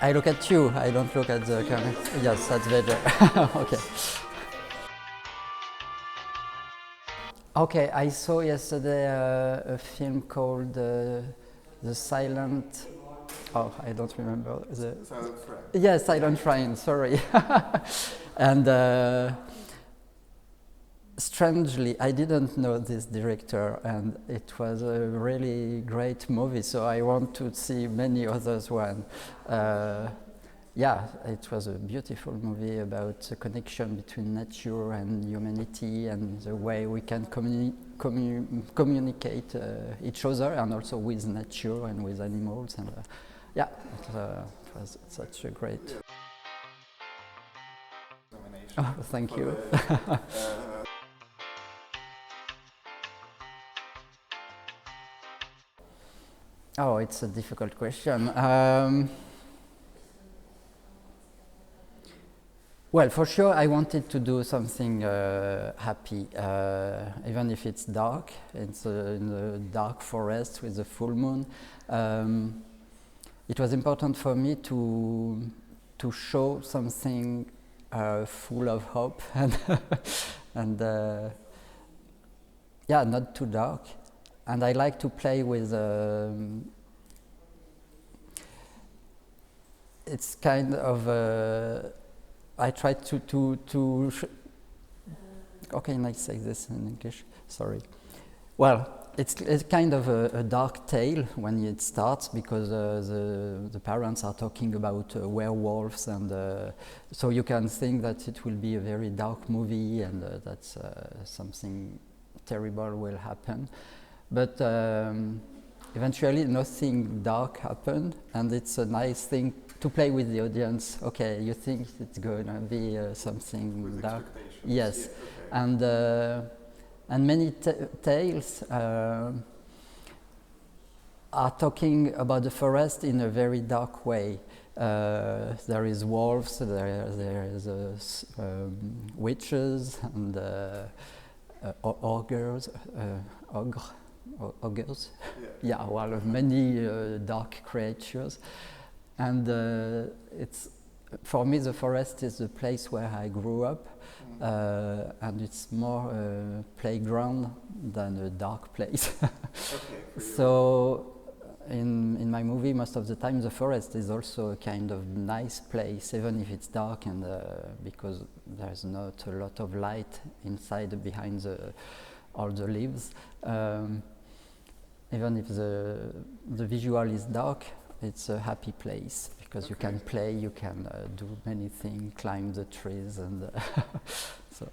I look at you, I don't look at the camera. Yes, that's better. Okay. Okay, I saw yesterday a film called The Silent. Oh, I don't remember. Silent Friend. Yes, Silent Friend, sorry. And strangely, I didn't know this director, and it was a really great movie, so I want to see many others one. Yeah, it was a beautiful movie about the connection between nature and humanity and the way we can communicate each other and also with nature and with animals. And yeah, it was such a great... Oh, thank you. Oh, it's a difficult question. Well, for sure, I wanted to do something happy, even if it's dark. It's in the dark forest with the full moon. It was important for me to show something full of hope and yeah, not too dark. And I like to play with. It's kind of. I try to how can I say this in English? Sorry. Well, it's kind of a dark tale when it starts because the parents are talking about werewolves, and so you can think that it will be a very dark movie and that something terrible will happen. But eventually nothing dark happened, and it's a nice thing to play with the audience. Okay, you think it's going to be something with dark? Yes, Yeah, okay. And many tales are talking about the forest in a very dark way. There is wolves, there is witches and ogres. Ogres. Yeah, well, many dark creatures. And it's, for me, the forest is the place where I grew up, and it's more a playground than a dark place. So, in my movie, most of the time, the forest is also a kind of nice place, even if it's dark, and because there's not a lot of light inside behind all the leaves. Even if the visual is dark, it's a happy place because you can play, you can do many things, climb the trees, and so.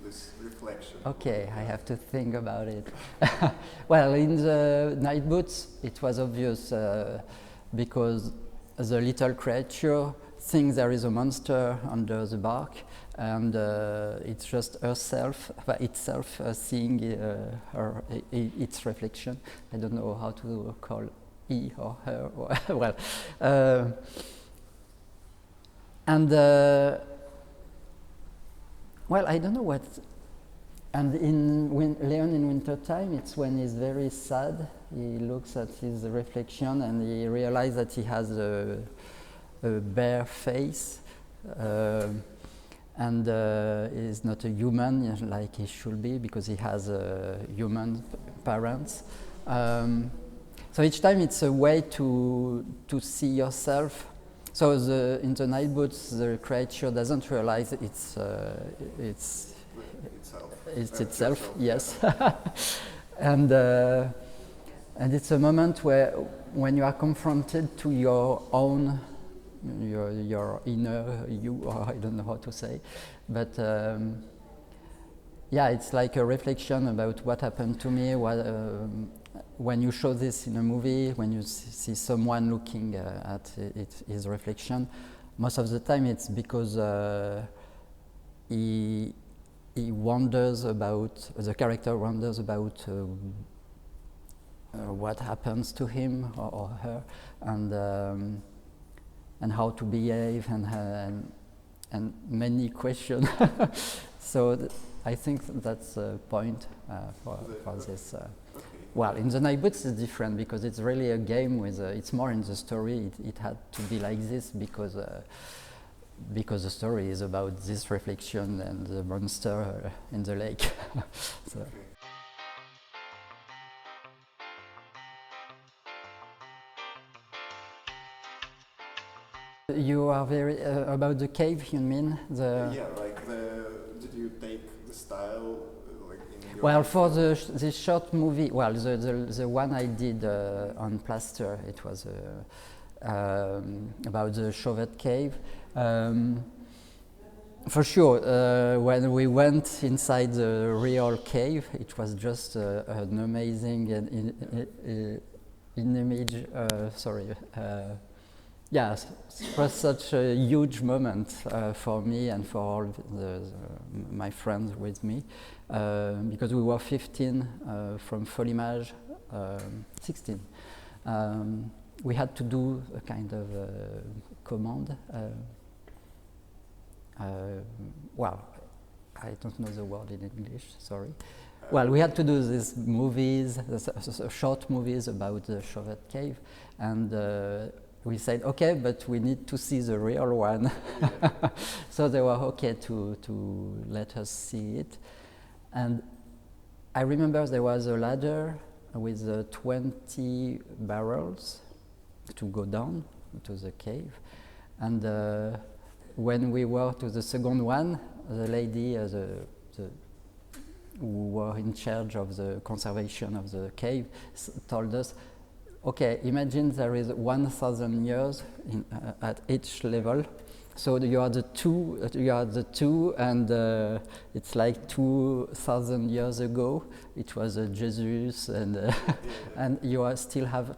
This reflection. Okay, I have to think about it. Well, in the night boots, it was obvious because the little creature thinks there is a monster under the bark, and it's just itself seeing its reflection. I don't know how to call he or her. Well, and well, I don't know what. And when Leon in wintertime, it's when he's very sad. He looks at his reflection and he realizes that he has a bare face, and is not a human like he should be because he has human parents. So each time it's a way to see yourself. So in the night boots, the creature doesn't realize it's itself. Yes, and it's a moment when you are confronted to your own. Your inner you, or I don't know how to say, but yeah, it's like a reflection about what happened to me. When you show this in a movie, when you see someone looking at his reflection, most of the time it's because he wonders about, the character wonders about what happens to him or her, and how to behave, and many questions. So I think that's the point for this. Okay. Well, in the neighborhoods it's different because it's really a game with. It's more in the story. It had to be like this because the story is about this reflection and the monster in the lake. So. Okay. You are very about the cave. You mean the? Yeah, like did you take the style like in your? Well, for this short movie, well, the one I did on plaster, it was about the Chauvet cave. For sure, when we went inside the real cave, it was just an amazing image. Yes, it was such a huge moment for me and for all my friends with me, because we were 15 from Folimage, 16. We had to do a kind of command. Well, I don't know the word in English, sorry. Well, we had to do these movies, short movies about the Chauvet cave, and we said, okay, but we need to see the real one. Yeah. So they were okay to let us see it. And I remember there was a ladder with 20 barrels to go down to the cave. And when we were to the second one, the lady who were in charge of the conservation of the cave told us, okay, imagine there is 1,000 years at each level. So you are the two, and it's like 2,000 years ago. It was Jesus, and and you still have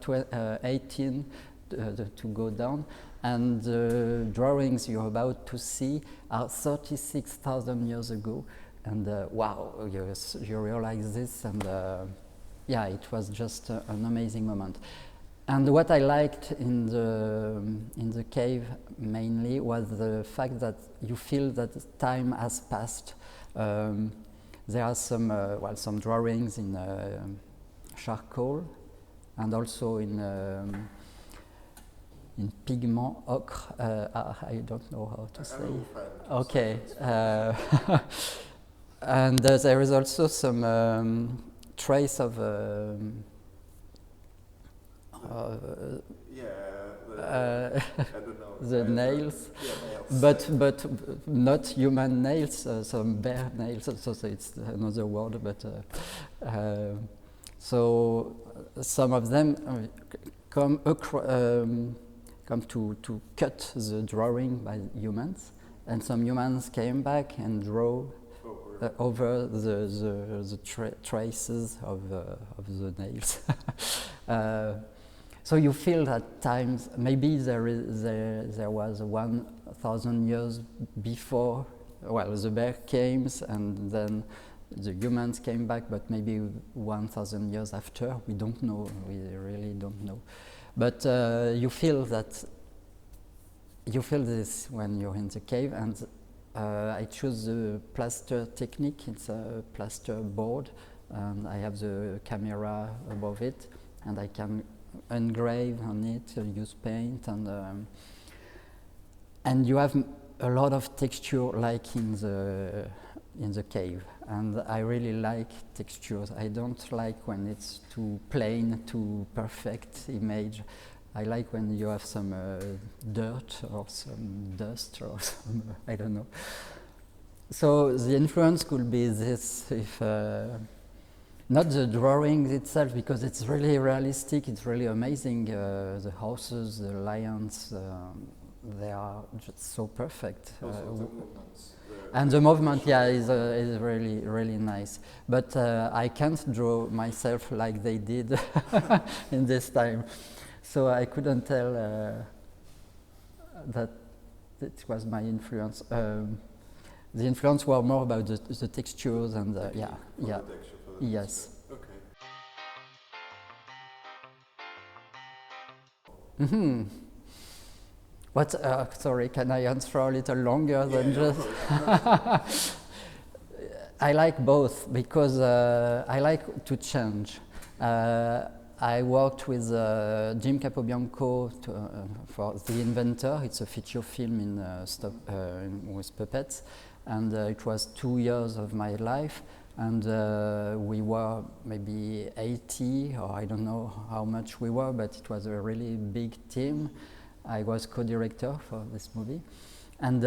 18 to go down. And the drawings you're about to see are 36,000 years ago. And wow, you realize this, and yeah, it was just an amazing moment. And what I liked in the cave mainly was the fact that you feel that time has passed. There are some drawings in charcoal, and also in pigment ochre. I don't know how to say. Okay. And there is also some trace of I don't know. the nails, Yeah, nails. but not human nails, some bear nails. So it's another word, but so some of them come to cut the drawing by humans, and some humans came back and drew over the traces of the nails. So you feel that times, maybe there was 1,000 years before, well, the bear came and then the humans came back, but maybe 1,000 years after, we don't know, we really don't know. But you feel this when you're in the cave, and I choose the plaster technique. It's a plaster board, and I have the camera above it, and I can engrave on it, use paint, and you have a lot of texture like in the cave. And I really like textures. I don't like when it's too plain, too perfect image. I like when you have some dirt or some dust or some, I don't know. So the influence could be this, if not the drawing itself, because it's really realistic, it's really amazing. The horses, the lions, they are just so perfect. And the movement, yeah, is really, really nice. But I can't draw myself like they did in this time. So I couldn't tell that it was my influence. The influence were more about the textures and yeah. Yes. Okay. Mm-hmm. What? Sorry, can I answer a little longer than just? I like both because I like to change. I worked with Jim Capobianco for The Inventor. It's a feature film in with puppets, and it was 2 years of my life. And we were maybe 80, or I don't know how much we were, but it was a really big team. I was co-director for this movie, and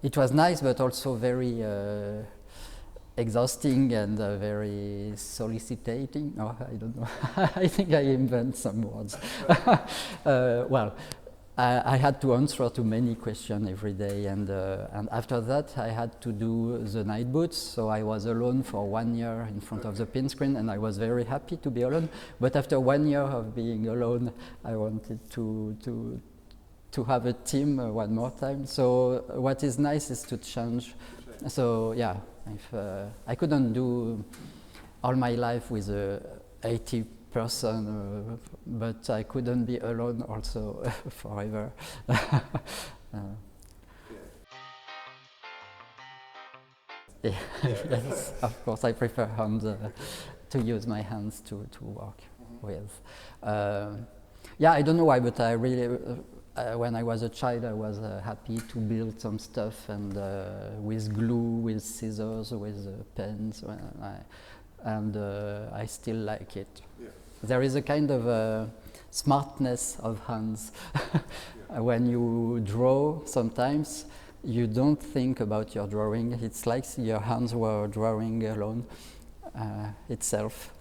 it was nice, but also very exhausting and very soliciting. No, I don't know. I think I invent some words. Well, I had to answer to many questions every day, and after that I had to do the night boots. So I was alone for 1 year in front of the Pinscreen, and I was very happy to be alone. But after 1 year of being alone, I wanted to have a team one more time. So what is nice is to change. So yeah, if I couldn't do all my life with a 80 person, but I couldn't be alone also forever. Yeah. Yes, of course, I prefer to use my hands to work with. Yeah, I don't know why, but I really, when I was a child, I was happy to build some stuff, and with glue, with scissors, with pens, and I still like it. Yeah. There is a kind of smartness of hands. When you draw, sometimes you don't think about your drawing. It's like your hands were drawing alone itself.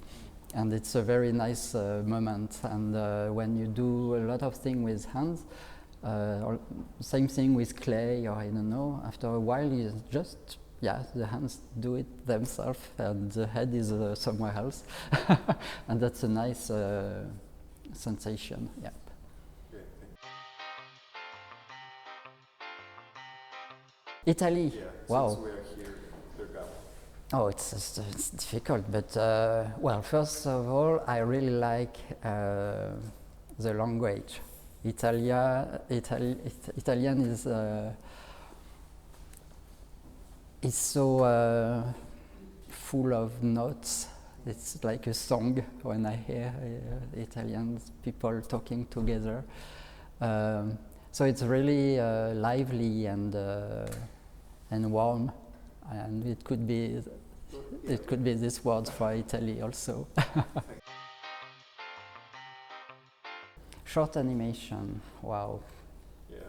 And it's a very nice moment. And when you do a lot of things with hands, or same thing with clay, or I don't know, after a while you just, yeah, the hands do it themselves, and the head is somewhere else. And that's a nice sensation, yeah. Italy, yeah, wow. Since we are here, oh, it's difficult, but well, first of all, I really like the language. Italian is so full of notes. It's like a song when I hear Italian people talking together. So it's really lively and warm. And it could be this word for Italy also. Short animation, wow. Yeah.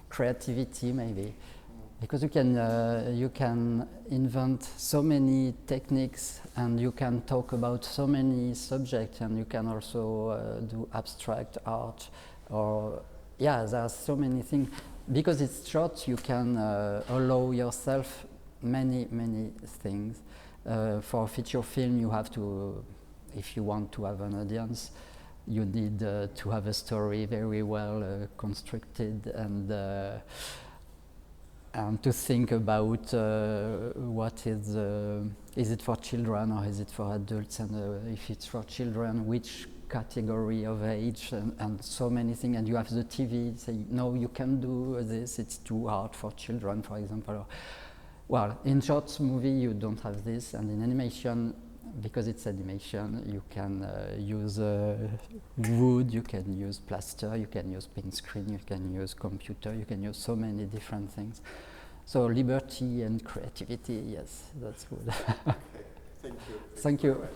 Creativity maybe, because you can invent so many techniques, and you can talk about so many subjects, and you can also do abstract art, or yeah, there are so many things. Because it's short, you can allow yourself many things. For a feature film, you have to, if you want to have an audience, you need to have a story very well constructed, and to think about what is it for children or is it for adults, and if it's for children, which category of age, and so many things. And you have the TV saying, no, you can do this, it's too hard for children, for example. Well, in short movie you don't have this, and in animation, because it's animation, you can use wood, you can use plaster, you can use Pinscreen, you can use computer, you can use so many different things. So liberty and creativity, yes, that's good. Okay, thank you. Thank you.